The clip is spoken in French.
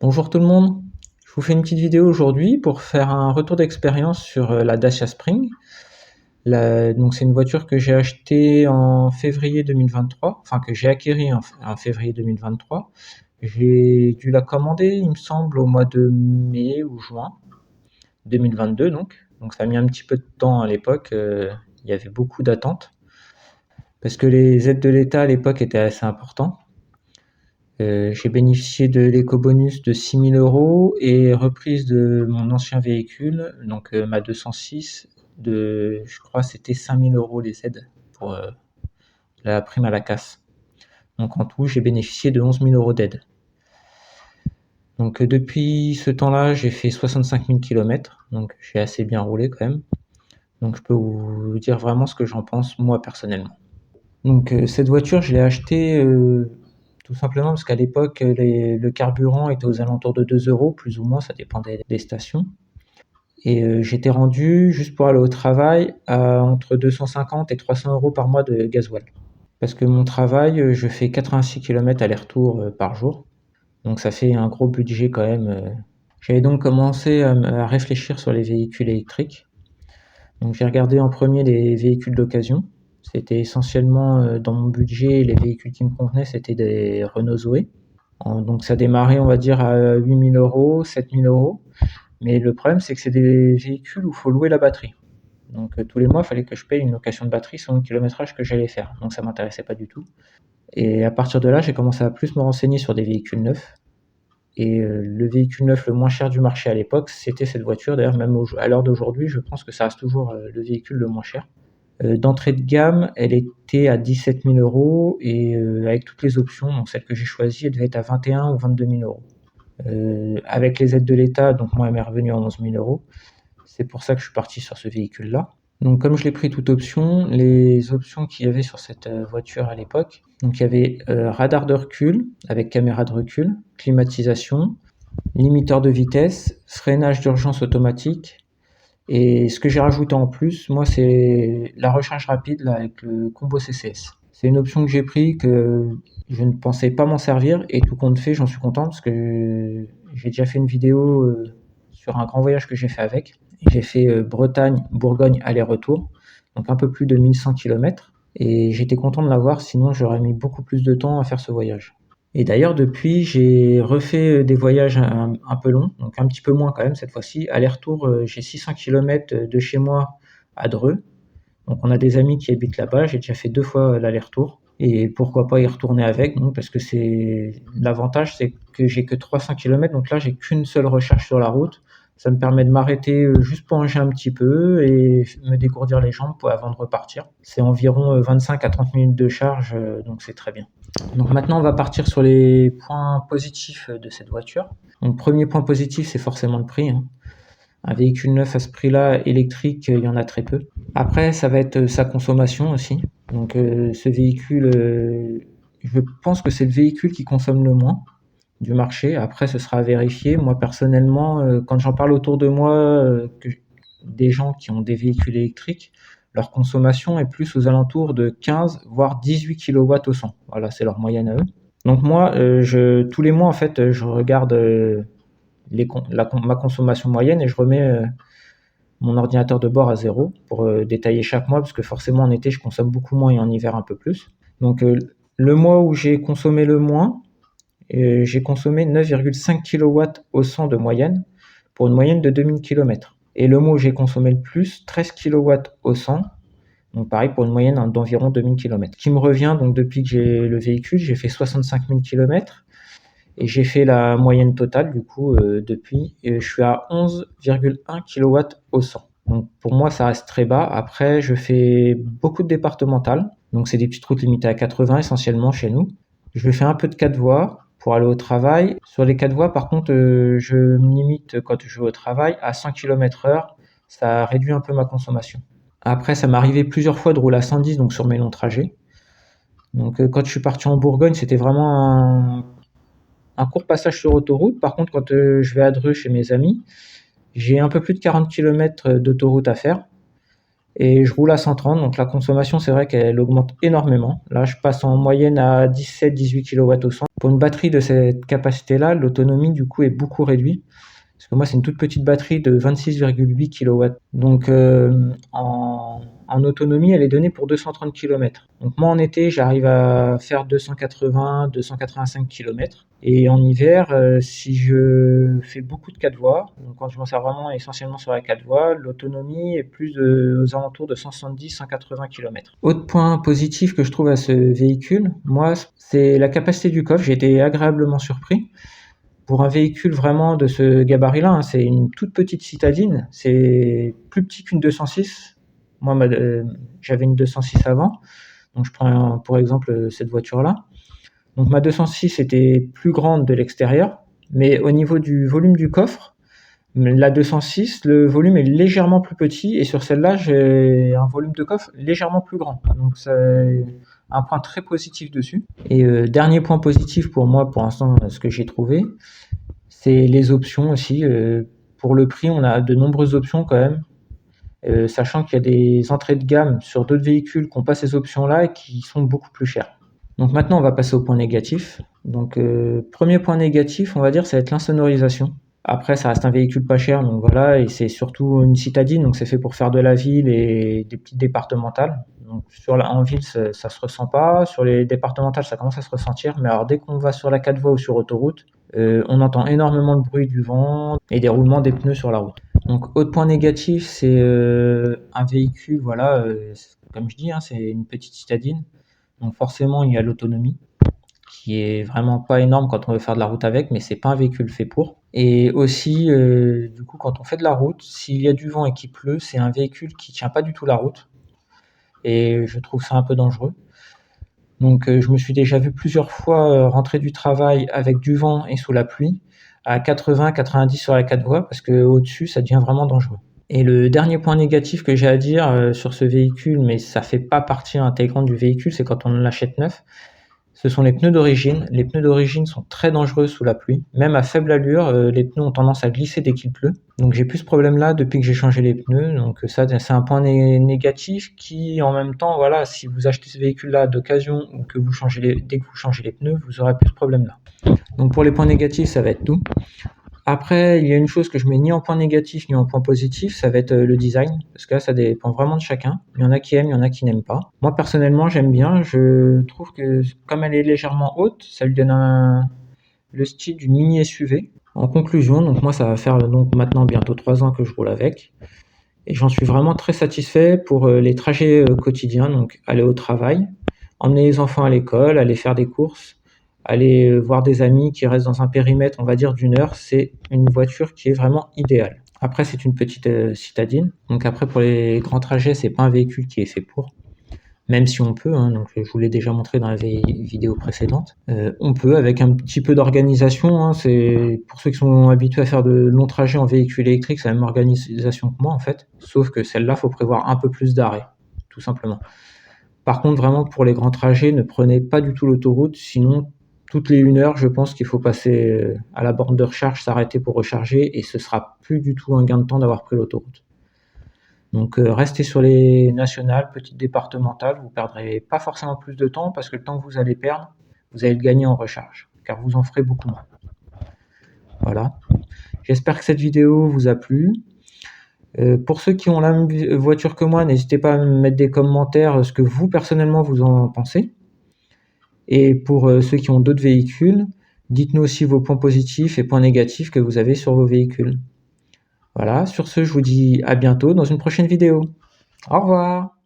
Bonjour tout le monde, je vous fais une petite vidéo aujourd'hui pour faire un retour d'expérience sur la Dacia Spring. Donc c'est une voiture que j'ai achetée en février 2023, enfin que j'ai acquérie en février 2023. J'ai dû la commander, il me semble, au mois de mai ou juin 2022 donc ça a mis un petit peu de temps à l'époque, il y avait beaucoup d'attentes parce que les aides de l'État à l'époque étaient assez importantes. J'ai bénéficié de l'éco-bonus de 6 000 € et reprise de mon ancien véhicule, donc ma 206, je crois c'était 5 000 € les aides pour la prime à la casse. Donc en tout, j'ai bénéficié de 11 000 € d'aide. Donc depuis ce temps-là, j'ai fait 65 000 km, donc j'ai assez bien roulé quand même. Donc je peux vous dire vraiment ce que j'en pense moi personnellement. Donc cette voiture, je l'ai achetée tout simplement parce qu'à l'époque, le carburant était aux alentours de 2 €, plus ou moins, ça dépendait des stations. Et j'étais rendu, juste pour aller au travail, à entre 250 et 300 € par mois de gasoil. Parce que mon travail, je fais 86 km aller-retour par jour. Donc ça fait un gros budget quand même. J'avais donc commencé à réfléchir sur les véhicules électriques. Donc j'ai regardé en premier les véhicules d'occasion. C'était essentiellement dans mon budget, les véhicules qui me convenaient, c'était des Renault Zoé. Donc ça démarrait, on va dire, à 8 000 €, 7 000 €. Mais le problème, c'est que c'est des véhicules où il faut louer la batterie. Donc tous les mois, il fallait que je paye une location de batterie selon le kilométrage que j'allais faire. Donc ça m'intéressait pas du tout. Et à partir de là, j'ai commencé à plus me renseigner sur des véhicules neufs. Et le véhicule neuf le moins cher du marché à l'époque, c'était cette voiture. D'ailleurs, même à l'heure d'aujourd'hui, je pense que ça reste toujours le véhicule le moins cher. D'entrée de gamme, elle était à 17 000 € et avec toutes les options, donc celle que j'ai choisie, elle devait être à 21 ou 22 000 €. Avec les aides de l'État, donc moi, elle m'est revenue à 11 000 €. C'est pour ça que je suis parti sur ce véhicule-là. Donc comme je l'ai pris toute option, les options qu'il y avait sur cette voiture à l'époque, donc il y avait radar de recul avec caméra de recul, climatisation, limiteur de vitesse, freinage d'urgence automatique. Et ce que j'ai rajouté en plus, moi, c'est la recharge rapide là, avec le combo CCS. C'est une option que j'ai pris que je ne pensais pas m'en servir et tout compte fait, j'en suis content parce que j'ai déjà fait une vidéo sur un grand voyage que j'ai fait avec. J'ai fait Bretagne, Bourgogne aller-retour, donc un peu plus de 1100 km. Et j'étais content de l'avoir, sinon j'aurais mis beaucoup plus de temps à faire ce voyage. Et d'ailleurs, depuis, j'ai refait des voyages un peu longs, donc un petit peu moins quand même cette fois-ci. Aller-retour, j'ai 600 km de chez moi à Dreux. Donc on a des amis qui habitent là-bas, j'ai déjà fait 2 fois l'aller-retour. Et pourquoi pas y retourner avec, donc, parce que l'avantage, c'est que j'ai que 300 km, donc là j'ai qu'une seule recharge sur la route. Ça me permet de m'arrêter juste pour manger un petit peu et me dégourdir les jambes avant de repartir. C'est environ 25 à 30 minutes de charge, donc c'est très bien. Donc maintenant, on va partir sur les points positifs de cette voiture. Donc premier point positif, c'est forcément le prix. Un véhicule neuf à ce prix-là, électrique, il y en a très peu. Après, ça va être sa consommation aussi. Donc ce véhicule, je pense que c'est le véhicule qui consomme le moins du marché. Après, ce sera à vérifier. Moi, personnellement, quand j'en parle autour de moi, des gens qui ont des véhicules électriques, leur consommation est plus aux alentours de 15 voire 18 kW au 100. Voilà, c'est leur moyenne à eux. Donc moi, tous les mois, en fait, je regarde ma consommation moyenne et je remets mon ordinateur de bord à zéro pour détailler chaque mois, parce que forcément en été, je consomme beaucoup moins et en hiver un peu plus. Donc le mois où j'ai consommé le moins, j'ai consommé 9,5 kW au 100 de moyenne, pour une moyenne de 2000 km. Et le mois où j'ai consommé le plus, 13 kW au 100, donc pareil pour une moyenne d'environ 2000 km. Qui me revient, donc depuis que j'ai le véhicule, j'ai fait 65 000 km, et j'ai fait la moyenne totale du coup depuis, et je suis à 11,1 kW au 100. Donc pour moi ça reste très bas. Après je fais beaucoup de départementales, donc c'est des petites routes limitées à 80 essentiellement chez nous. Je fais un peu de 4 voies pour aller au travail. Sur les 4 voies par contre je me limite quand je vais au travail à 100 km/h, ça réduit un peu ma consommation. Après ça m'est arrivé plusieurs fois de rouler à 110 donc sur mes longs trajets. Donc quand je suis parti en Bourgogne, c'était vraiment un court passage sur autoroute. Par contre, quand je vais à Dreux chez mes amis, j'ai un peu plus de 40 km d'autoroute à faire et je roule à 130. Donc la consommation, c'est vrai qu'elle augmente énormément. Là, je passe en moyenne à 17-18 kW au 100. Pour une batterie de cette capacité-là, l'autonomie du coup est beaucoup réduite. Parce que moi, c'est une toute petite batterie de 26,8 kW. Donc en autonomie, elle est donnée pour 230 km. Donc moi, en été, j'arrive à faire 280-285 km. Et en hiver, si je fais beaucoup de 4 voies, donc quand je m'en sers vraiment essentiellement sur la 4 voies, l'autonomie est plus aux alentours de 170-180 km. Autre point positif que je trouve à ce véhicule, moi, c'est la capacité du coffre. J'ai été agréablement surpris. Pour un véhicule vraiment de ce gabarit-là, hein, c'est une toute petite citadine, c'est plus petit qu'une 206. Moi, j'avais une 206 avant, donc je prends pour exemple cette voiture-là. Donc ma 206 était plus grande de l'extérieur, mais au niveau du volume du coffre, la 206, le volume est légèrement plus petit, et sur celle-là, j'ai un volume de coffre légèrement plus grand. Donc c'est un point très positif dessus. Et dernier point positif pour moi, pour l'instant, ce que j'ai trouvé, c'est les options aussi. Pour le prix, on a de nombreuses options quand même, sachant qu'il y a des entrées de gamme sur d'autres véhicules qui n'ont pas ces options-là et qui sont beaucoup plus chères. Donc maintenant, on va passer au point négatif. Donc premier point négatif, on va dire, ça va être l'insonorisation. Après, ça reste un véhicule pas cher, donc voilà, et c'est surtout une citadine, donc c'est fait pour faire de la ville et des petites départementales. Donc en ville, ça se ressent pas. Sur les départementales, ça commence à se ressentir. Mais alors, dès qu'on va sur la 4 voies ou sur autoroute, on entend énormément le bruit du vent et des roulements des pneus sur la route. Donc, autre point négatif, c'est un véhicule, voilà, comme je dis, hein, c'est une petite citadine. Donc forcément, il y a l'autonomie, qui est vraiment pas énorme quand on veut faire de la route avec, mais c'est pas un véhicule fait pour. Et aussi, du coup, quand on fait de la route, s'il y a du vent et qu'il pleut, c'est un véhicule qui tient pas du tout la route. Et je trouve ça un peu dangereux. Donc je me suis déjà vu plusieurs fois rentrer du travail avec du vent et sous la pluie, à 80-90 sur la 4 voies, parce que au-dessus, ça devient vraiment dangereux. Et le dernier point négatif que j'ai à dire sur ce véhicule, mais ça fait pas partie intégrante du véhicule, c'est quand on l'achète neuf, ce sont les pneus d'origine. Les pneus d'origine sont très dangereux sous la pluie. Même à faible allure, les pneus ont tendance à glisser dès qu'il pleut. Donc j'ai plus ce problème-là depuis que j'ai changé les pneus. Donc ça, c'est un point négatif qui, en même temps, voilà, si vous achetez ce véhicule-là d'occasion ou que vous dès que vous changez les pneus, vous aurez plus ce problème-là. Donc pour les points négatifs, ça va être tout. Après, il y a une chose que je mets ni en point négatif ni en point positif, ça va être le design, parce que là, ça dépend vraiment de chacun. Il y en a qui aiment, il y en a qui n'aiment pas. Moi, personnellement, j'aime bien. Je trouve que comme elle est légèrement haute, ça lui donne le style d'une mini SUV. En conclusion, donc moi, ça va faire donc maintenant bientôt 3 ans que je roule avec. Et j'en suis vraiment très satisfait pour les trajets quotidiens, donc aller au travail, emmener les enfants à l'école, aller faire des courses, aller voir des amis qui restent dans un périmètre, on va dire, d'1 heure. C'est une voiture qui est vraiment idéale. Après, c'est une petite citadine. Donc après, pour les grands trajets, c'est pas un véhicule qui est fait pour. Même si on peut, hein, donc je vous l'ai déjà montré dans la vidéo précédente. On peut, avec un petit peu d'organisation, hein, c'est pour ceux qui sont habitués à faire de longs trajets en véhicule électrique, c'est la même organisation que moi en fait. Sauf que celle-là, faut prévoir un peu plus d'arrêt, tout simplement. Par contre, vraiment, pour les grands trajets, ne prenez pas du tout l'autoroute, sinon toutes les 1 heure, je pense qu'il faut passer à la borne de recharge, s'arrêter pour recharger, et ce sera plus du tout un gain de temps d'avoir pris l'autoroute. Donc restez sur les nationales, petites départementales, vous ne perdrez pas forcément plus de temps, parce que le temps que vous allez perdre, vous allez le gagner en recharge, car vous en ferez beaucoup moins. Voilà. J'espère que cette vidéo vous a plu. Pour ceux qui ont la même voiture que moi, n'hésitez pas à me mettre des commentaires ce que vous, personnellement, vous en pensez. Et pour ceux qui ont d'autres véhicules, dites-nous aussi vos points positifs et points négatifs que vous avez sur vos véhicules. Voilà, sur ce, je vous dis à bientôt dans une prochaine vidéo. Au revoir!